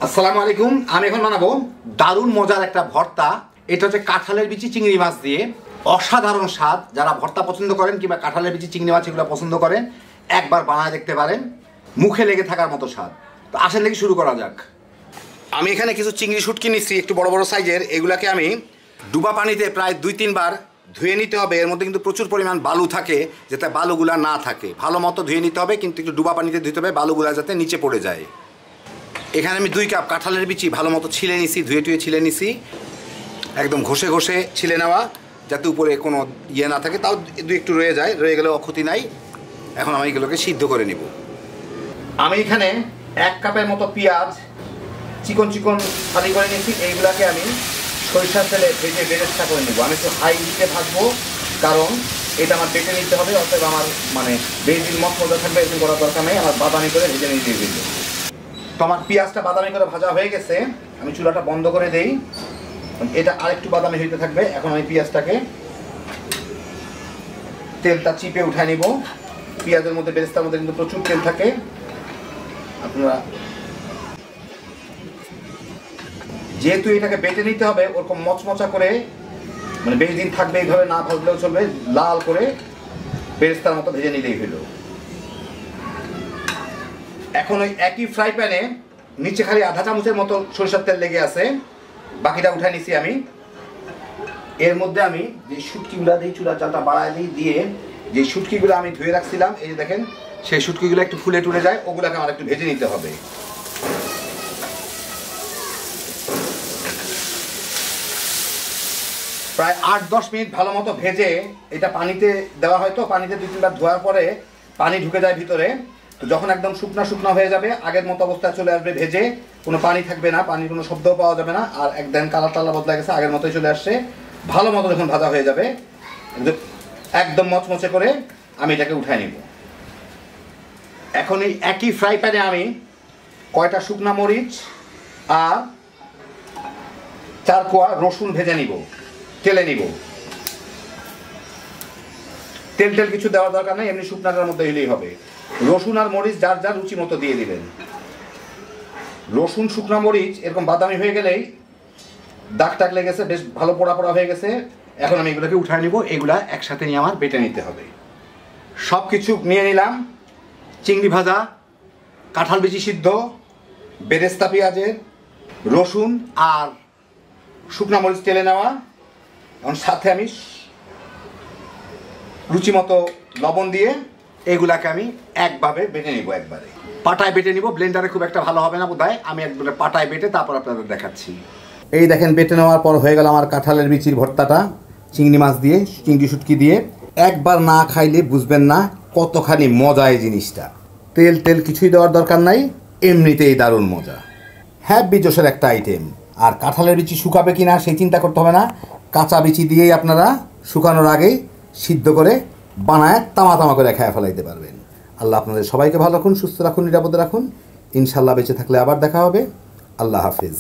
আসসালামু আলাইকুম। আমি এখন বানাবো দারুণ মজার একটা ভর্তা। এটা হচ্ছে কাঁঠালের বিচি চিংড়ি মাছ দিয়ে, অসাধারণ স্বাদ। যারা ভর্তা পছন্দ করেন কিংবা কাঁঠালের বিচি চিংড়ি মাছ এগুলো পছন্দ করেন, একবার বানায় দেখতে পারেন, মুখে লেগে থাকার মতো স্বাদ। তো আসেন দেখি শুরু করা যাক। আমি এখানে কিছু চিংড়ি শুটকি নিচ্ছি, একটু বড় বড় সাইজের। এগুলাকে আমি ডুবা পানিতে প্রায় 2-3 বার ধুয়ে নিতে হবে। এর মধ্যে কিন্তু প্রচুর পরিমাণ বালু থাকে, যাতে বালুগুলা না থাকে। ভালো মতো ধুয়ে নিতে হবে, কিন্তু একটু ডুবা পানিতে ধুতে হবে, বালুগুলা যাতে নিচে পড়ে যায়। এখানে আমি 2 কাপ কাঁঠালের বিচি ভালো মতো ছিলে নিছি, ধুয়ে টুয়ে ছিলে নিছি, একদম ঘষে ঘষে ছিলে নেওয়া, যাতে উপরে কোনো ইয়ে না থাকে। তাও একটু রয়ে গেলেও ক্ষতি নাই। এখন আমি এগুলোকে সিদ্ধ করে নিব। আমি এখানে 1 কাপের মতো পেঁয়াজ চিকন চিকন ফালি করে নিয়েছি। এইগুলাকে আমি সরিষার তেলে ভেজে বেরেস্তা করে নেব। আমি একটু হাই হিটে ভাজবো, কারণ এটা আমার বেটে নিতে হবে। অতএব আমার বেশি দিন মজা থাকবে, এরকম করার দরকার নেই। আমার বাদামি করে ভেজে নিতে দিতে। তো আমার পেঁয়াজটা বাদামি করে ভাজা হয়ে গেছে। আমি চুলাটা বন্ধ করে দেই, এটা আরেকটু বাদামি হইতে থাকবে। এখন আমি পেঁয়াজটাকে তেলটা চিপে উঠায় নিব। পেঁয়াজের মধ্যে, বেরেস্তার মধ্যে কিন্তু প্রচুর তেল থাকে। আপনারা যেহেতু এটাকে বেটে নিতে হবে, ওরকম মচমচা করে, বেশি দিন থাকবে এইভাবে, না ভাজলেও চলবে, লাল করে বেরেস্তার মতো ভেজে নিলেই হলো। এখন ওই একই ফ্রাই প্যানে নিচে খালি আধা চামচের মতো সরিষার তেল লেগে আছে, বাকিটা উঠায় নিছি আমি। এর মধ্যে আমি যে শুটকিগুলো দিই, চুলার জালটা বাড়ায় দিয়ে যে শুটকিগুলো আমি ধুয়ে রাখছিলাম, এই যে দেখেন, সেই শুটকিগুলো একটু ফুলে টুলে যায়, ওগুলোকে আমার একটু ভেজে নিতে হবে। প্রায় 8-10 মিনিট ভালো মতো ভেজে এটা পানিতে দেওয়া হয়। তো পানিতে 2-3 বার ধোয়ার পরে পানি ঢুকে যায় ভিতরে। তো যখন একদম শুকনা শুকনা হয়ে যাবে, আগের মতো অবস্থায় চলে আসবে, ভেজে কোনো পানি থাকবে না, পানির কোনো শব্দও পাওয়া যাবে না। আর একদম কালার টালার বদলা গেছে, আগের মতোই চলে আসছে। ভালো মতো যখন ভাজা হয়ে যাবে, একদম মচমচে করে, আমি এটাকে উঠায় নিব। এখন এই একই ফ্রাই প্যানে আমি কয়টা শুকনা মরিচ আর 4 কোয়া রসুন ভেজে নিব, তেলে নিব। তেল কিছু দেওয়ার দরকার নেই, এমনি শুকনাটার মধ্যে হলেই হবে। রসুন আর মরিচ যার যার রুচি মতো দিয়ে দিবেন। রসুন, শুকনা মরিচ এরকম বাদামি হয়ে গেলেই, দাগ টাক লেগেছে, বেশ ভালো পোড়া পোড়া হয়ে গেছে। এখন আমি এগুলোকে উঠায় নিব। এগুলা একসাথে নিয়ে আমার বেটে নিতে হবে। সব কিছু নিয়ে নিলাম, চিংড়ি ভাজা, কাঁঠাল বিচি সিদ্ধ, বেরেস্তা পেঁয়াজের, রসুন আর শুকনা মরিচ তেলে নেওয়া। এখন সাথে আমি রুচি মতো লবণ দিয়ে এগুলাকে আমি একভাবে বেটে নিব। একবারে পাটায় বেটে নিব, ব্লেন্ডারে খুব একটা ভালো হবে না বোধহয়। আমি একবারে পাটায় বেটে তারপর আপনাদের দেখাচ্ছি। এই দেখেন, বেটে নেওয়ার পর হয়ে গেল আমার কাঁঠালের বিচির ভর্তাটা, চিংড়ি মাছ দিয়ে, চিংড়ি শুটকি দিয়ে। একবার না খাইলে বুঝবেন না কতখানি মজা এই জিনিসটা। তেল কিছুই দেওয়ার দরকার নাই, এমনিতেই দারুণ মজা। হ্যাপি জোশের একটা আইটেম। আর কাঁঠালের বিচি শুকাবে কি না সেই চিন্তা করতে হবে না। কাঁচা বিচি দিয়েই আপনারা শুকানোর আগেই সিদ্ধ করে বানায় তামা করে খেয়ে ফেলাইতে পারবেন। আল্লাহ আপনাদের সবাইকে ভালো রাখুন, সুস্থ রাখুন, নিরাপদে রাখুন। ইনশাল্লাহ বেঁচে থাকলে আবার দেখা হবে। আল্লাহ হাফিজ।